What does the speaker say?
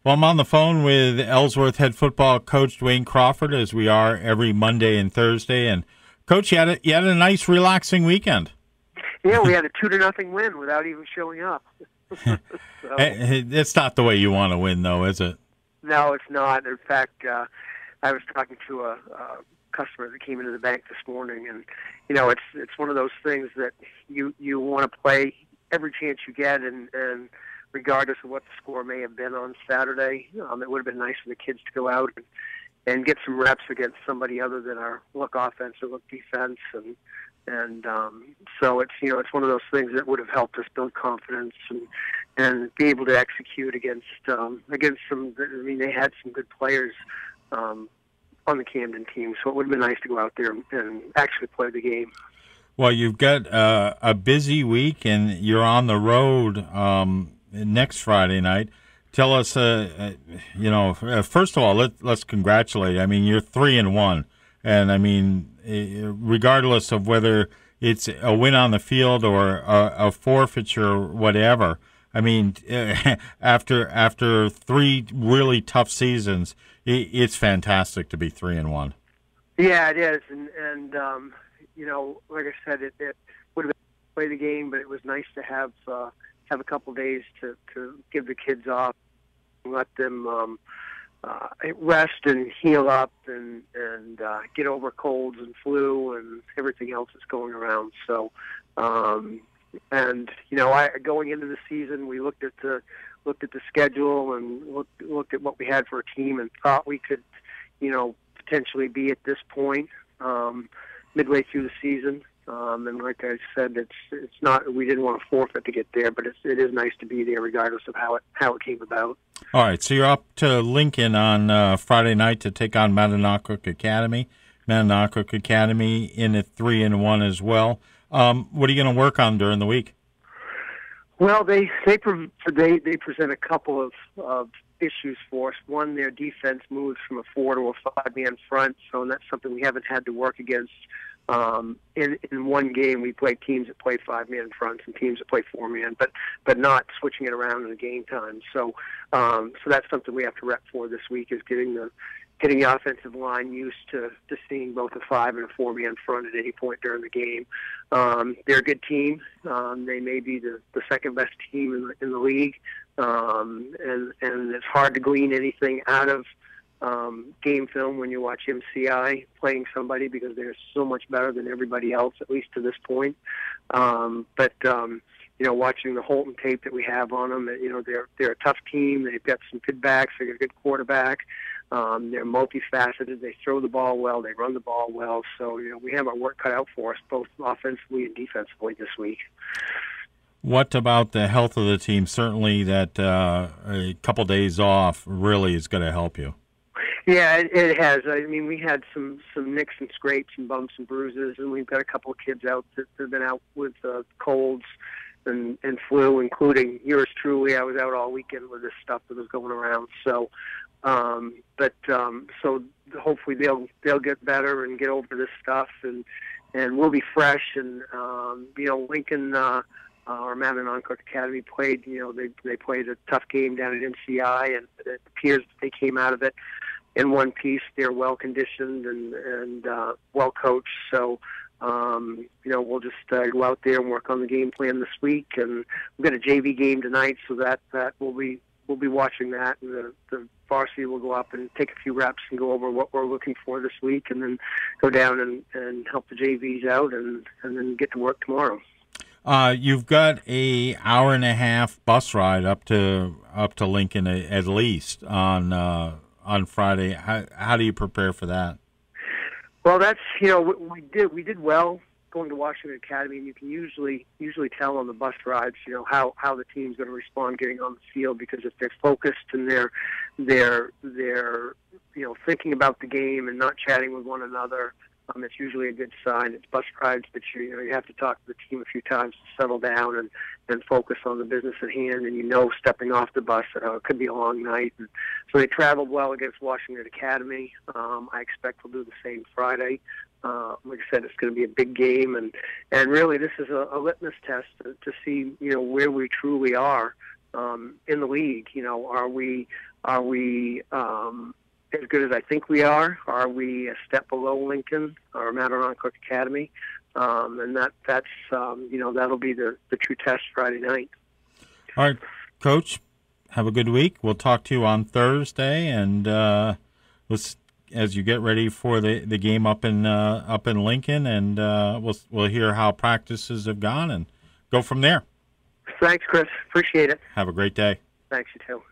Well, I'm on the phone with Ellsworth head football coach Duane Crawford, as we are every Monday and Thursday. And Coach, you had a nice, relaxing weekend. Yeah, we had a 2-0 win without even showing up. So, It's not the way you want to win, though, is it? no, it's not. In fact, I was talking to a customer that came into the bank this morning, and it's one of those things that you want to play every chance you get, and regardless of what the score may have been on Saturday, it would have been nice for the kids to go out and get some reps against somebody other than our look offense or look defense, and so it's one of those things that would have helped us build confidence and be able to execute against some. I mean, they had some good players on the Camden team, so it would have been nice to go out there and actually play the game. Well, you've got a busy week, and you're on the road next Friday night. Tell us, first of all, let's congratulate. I mean, you're 3-1, and I mean, regardless of whether it's a win on the field or a forfeiture or whatever. I mean, after 3 really tough seasons, it's fantastic to be 3-1. Yeah, it is, and like I said, it would have been to play the game, but it was nice to have a couple days to give the kids off, and let them rest and heal up and get over colds and flu and everything else that's going around. So, going into the season, we looked at the schedule and looked at what we had for a team and thought we could, potentially be at this point midway through the season. And like I said, it's not. We didn't want to forfeit to get there, but it is nice to be there, regardless of how it came about. All right, so you're up to Lincoln on Friday night to take on Mattanawcook Academy. Mattanawcook Academy in at 3-1 as well. What are you going to work on during the week? Well, they present a couple of issues for us. One, their defense moves from a 4 to a 5-man front, so that's something we haven't had to work against. In one game, we play teams that play 5-man fronts and teams that play 4-man, but not switching it around in the game time. So that's something we have to rep for this week, is getting the offensive line used to seeing both a 5 and a 4-man front at any point during the game. They're a good team. They may be the second best team in the league, and it's hard to glean anything out of game film when you watch MCI playing somebody, because they're so much better than everybody else, at least to this point. Watching the Holton tape that we have on them, they're a tough team. They've got some good backs. They've got a good quarterback. They're multifaceted. They throw the ball well. They run the ball well. So, we have our work cut out for us, both offensively and defensively this week. What about the health of the team? Certainly that a couple days off really is going to help you. Yeah, it has. I mean, we had some nicks and scrapes and bumps and bruises, and we've got a couple of kids out that have been out with colds and flu, including yours truly. I was out all weekend with this stuff that was going around. So, so hopefully they'll get better and get over this stuff, and we'll be fresh. And Lincoln, our Mattanawcook Academy played. They played a tough game down at MCI, and it appears that they came out of it in one piece. They're well conditioned and well coached. So, we'll just go out there and work on the game plan this week. And we've got a JV game tonight, so that we'll be watching that. And the varsity will go up and take a few reps and go over what we're looking for this week, and then go down and help the JVs out, and then get to work tomorrow. You've got a hour and a half bus ride up to Lincoln at least on Friday. How do you prepare for that? Well, that's we did well going to Washington Academy, and you can usually tell on the bus rides, how the team's going to respond getting on the field, because if they're focused and they're thinking about the game and not chatting with one another, it's usually a good sign. It's bus rides that you have to talk to the team a few times to settle down and focus on the business at hand. And stepping off the bus, it could be a long night. And so they traveled well against Washington Academy. I expect we'll do the same Friday. Like I said, it's going to be a big game, and really this is a litmus test to see where we truly are in the league. You know, are we as good as I think we are? Are we a step below Lincoln or Mattanawcook Academy? And that's that'll be the true test Friday night. All right, Coach, have a good week. We'll talk to you on Thursday, and let's as you get ready for the game up in Lincoln, and we'll hear how practices have gone and go from there. Thanks, Chris. Appreciate it. Have a great day. Thanks, you too.